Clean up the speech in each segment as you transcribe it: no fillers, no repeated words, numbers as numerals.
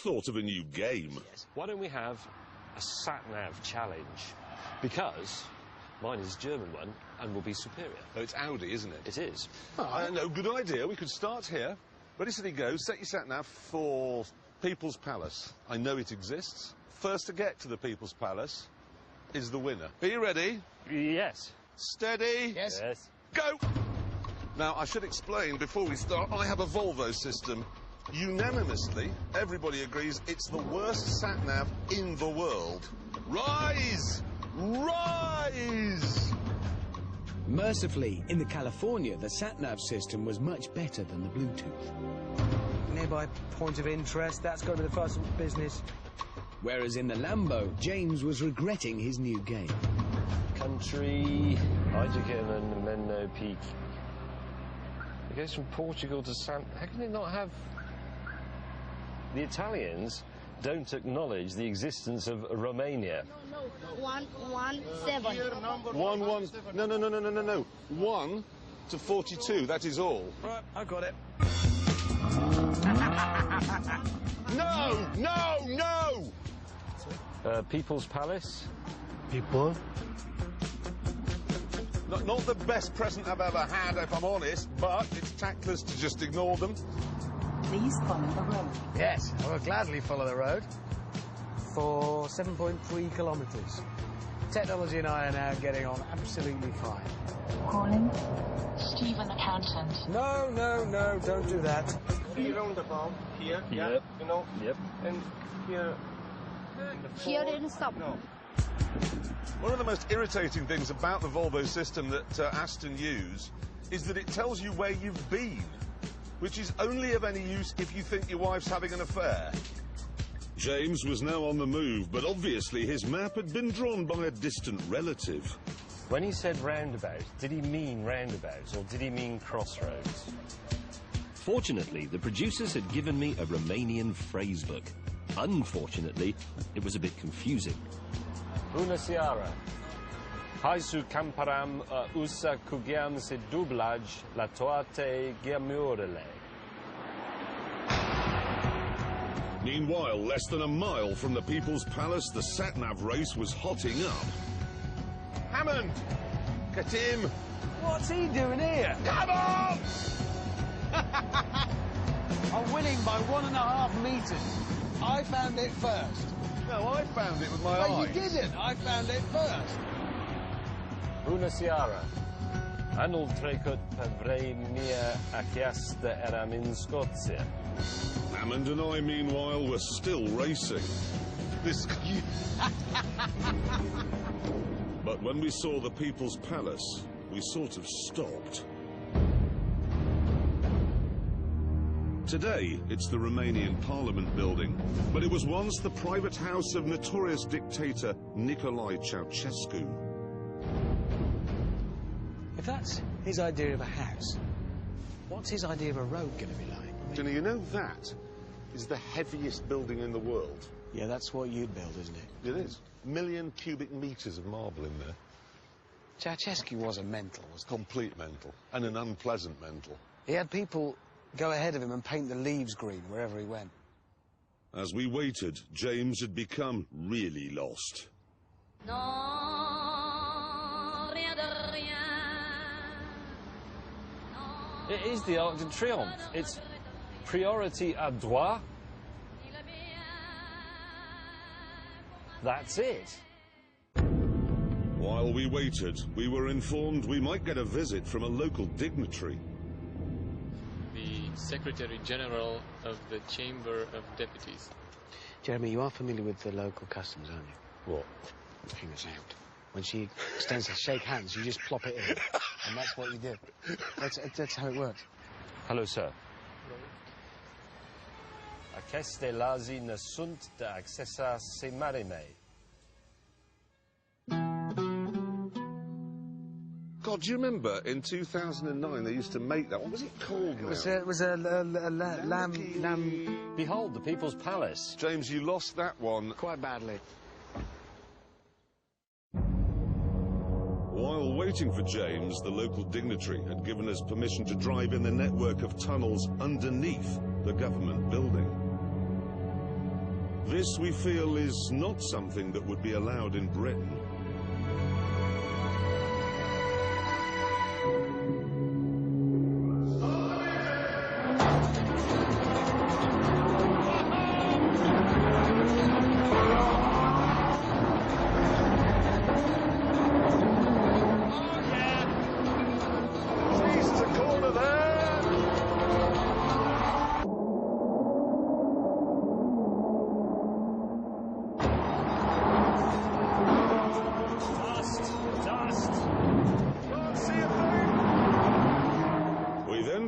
thought of a new game. Yes. Why don't we have a sat-nav challenge? Because mine is a German one and will be superior. Oh, it's Audi, isn't it? It is. Oh, no, good idea. We could start here. Ready, steady, go. Set your sat-nav for People's Palace. I know it exists. First to get to the People's Palace is the winner. Are you ready? Yes. Steady. Yes. Yes. Go! Now, I should explain before we start, I have a Volvo system. Unanimously, everybody agrees it's the worst sat-nav in the world. Rise! Rise! Mercifully, in the California, the sat-nav system was much better than the Bluetooth. Nearby point of interest, that's got to be the first business. Whereas in the Lambo, James was regretting his new game. Country, Heidecken and Menlo Peak. It goes from Portugal to San... How can it not have... The Italians don't acknowledge the existence of Romania. No, 117. No. 1 to 42, that is all. Right, I got it. No! People's Palace. People? Not the best present I've ever had, if I'm honest, but it's tactless to just ignore them. Please follow the road. Yes, I will gladly follow the road for 7.3 kilometres. Technology and I are now getting on absolutely fine. Calling Stephen Accountant. No, don't do that. Be roundabout here, Yep. yeah, you know, Yep. and here. Here didn't stop. No. One of the most irritating things about the Volvo system that Aston use is that it tells you where you've been, which is only of any use if you think your wife's having an affair. James was now on the move, but obviously his map had been drawn by a distant relative. When he said roundabout, did he mean roundabouts or did he mean crossroads? Fortunately, the producers had given me a Romanian phrasebook. Unfortunately, it was a bit confusing. Bună seara! Hai să comparam usa cu gheam se dublaj la toate gheamurile. Meanwhile, less than a mile from the People's Palace, the sat-nav race was hotting up. Hammond! Get him! What's he doing here? Come on! I'm winning by 1.5 metres. I found it first. No, I found it with my eyes. But you didn't. I found it first. Bună seara! Anul trecut pe vremea aceasta eram în Scoția. Hammond and I, meanwhile, were still racing. This... But when we saw the People's Palace, we sort of stopped. Today, it's the Romanian Parliament building, but it was once the private house of notorious dictator Nicolae Ceausescu. If that's his idea of a house, what's his idea of a road going to be like? Jenny, you know that is the heaviest building in the world. Yeah, that's what you'd build, isn't it? It is. 1 million cubic metres of marble in there. Ceausescu was a mental, wasn't he? Complete mental. And an unpleasant mental. He had people go ahead of him and paint the leaves green wherever he went. As we waited, James had become really lost. It is the Arc de Triomphe. It's priority à droit. That's it. While we waited, we were informed we might get a visit from a local dignitary. The Secretary General of the Chamber of Deputies. Jeremy, you are familiar with the local customs, aren't you? What? Fingers out. When she extends to shake hands, you just plop it in. And that's what you do. That's how it works. Hello, sir. Aceste lazi ne sunt de accesa se marimei. God, do you remember in 2009 they used to make that? What was it called now? It was a lamb... Behold, the People's Palace. James, you lost that one. Quite badly. While waiting for James, the local dignitary had given us permission to drive in the network of tunnels underneath the government building. This, we feel, is not something that would be allowed in Britain.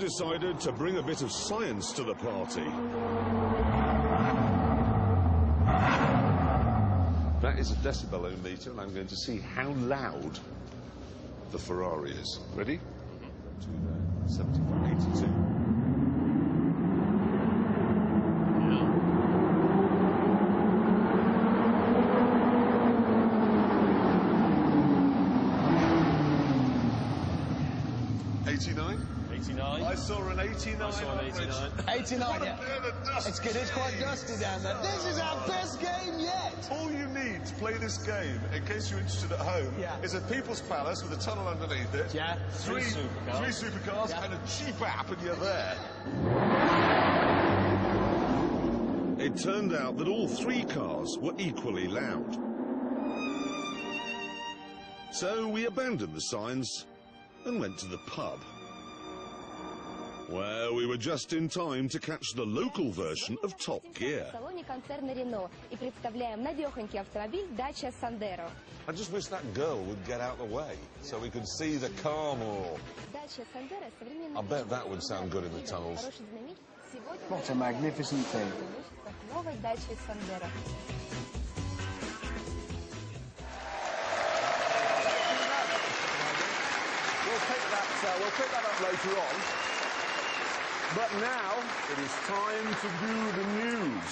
Decided to bring a bit of science to the party. That is a decibel-o-meter, and I'm going to see how loud the Ferrari is. Ready? 75, 82. I saw an 89. I saw an 89. 89, yeah. It's good. It's quite dusty down there. This is our best game yet. All you need to play this game, in case you're interested at home, is a People's Palace with a tunnel underneath it. Yeah. Three supercars and a cheap app, and you're there. It turned out that all three cars were equally loud. So we abandoned the signs and went to the pub, where we were just in time to catch the local version of Top Gear. I just wish that girl would get out of the way so we could see the car more. I bet that would sound good in the tunnels. What a magnificent thing. We'll pick that up later on. But now it is time to do the news.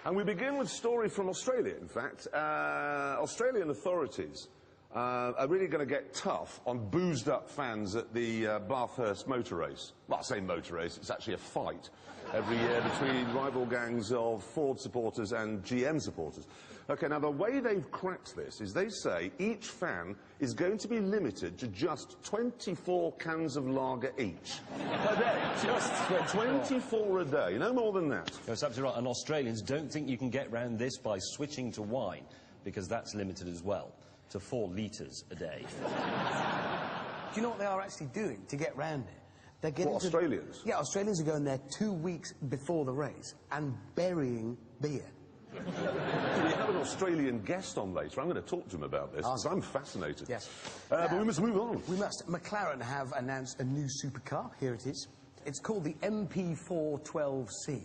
And we begin with a story from Australia, in fact. Australian authorities are really going to get tough on boozed-up fans at the Bathurst motor race. Well, I say motor race, it's actually a fight every year between rival gangs of Ford supporters and GM supporters. Okay, now the way they've cracked this is they say each fan is going to be limited to just 24 cans of lager each per day. Just 24 a day, no more than that. That's absolutely right, and Australians don't think you can get round this by switching to wine, because that's limited as well, to 4 litres a day. Do you know what they are actually doing to get round it? They're getting Australians? Yeah, Australians are going there 2 weeks before the race and burying beer. We have an Australian guest on later. I'm going to talk to him about this, because I'm fascinated. Yes. But we must move on. We must. McLaren have announced a new supercar. Here it is. It's called the MP412C.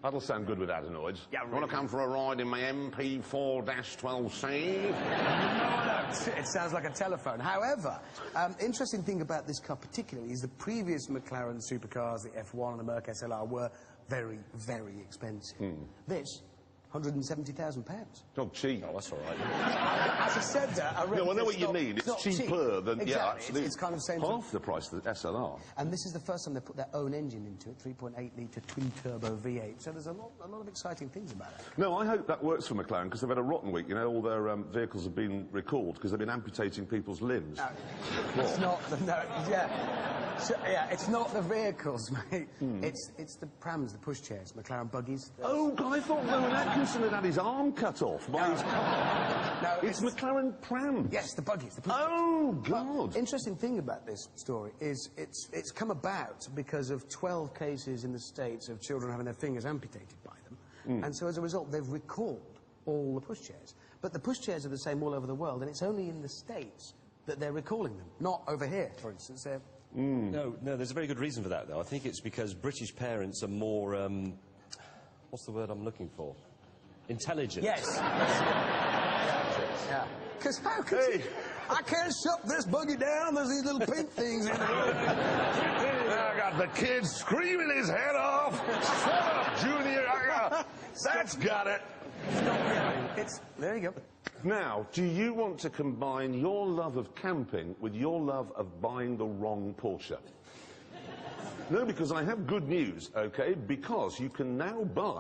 That'll sound good with adenoids. Yeah, really. Want to come for a ride in my MP4-12C? No, it sounds like a telephone. However, interesting thing about this car particularly is the previous McLaren supercars, the F1 and the Merc SLR, were very, very expensive. This, £170,000. Oh, cheap. Oh, that's all right. As I said that, I No, I know what you mean. It's cheaper than... Exactly. Yeah, actually, it's kind of same... half the price of the SLR. And this is the first time they put their own engine into it, 3.8-litre twin-turbo V8. So there's a lot of exciting things about it. No, I hope that works for McLaren, because they've had a rotten week. You know, all their vehicles have been recalled because they've been amputating people's limbs. No, it's not... No, yeah. So, yeah, it's not the vehicles, mate. It's the prams, the pushchairs, McLaren buggies. Oh, God, I thought Rowan Atkinson had his arm cut off by his car. No, it's McLaren prams. Yes, the buggies. Oh, God. But interesting thing about this story is it's come about because of 12 cases in the States of children having their fingers amputated by them. And so as a result, they've recalled all the pushchairs. But the pushchairs are the same all over the world, and it's only in the States that they're recalling them. Not over here, for instance. They're... No, there's a very good reason for that, though. I think it's because British parents are more, what's the word I'm looking for? Intelligent. Yes. Yeah. Because how could you... I can't shut this buggy down. There's these little pink things in it. I got the kid screaming his head off. Shut up, Junior. That's got it. There you go. Now, do you want to combine your love of camping with your love of buying the wrong Porsche? No, because I have good news, okay? Because you can now buy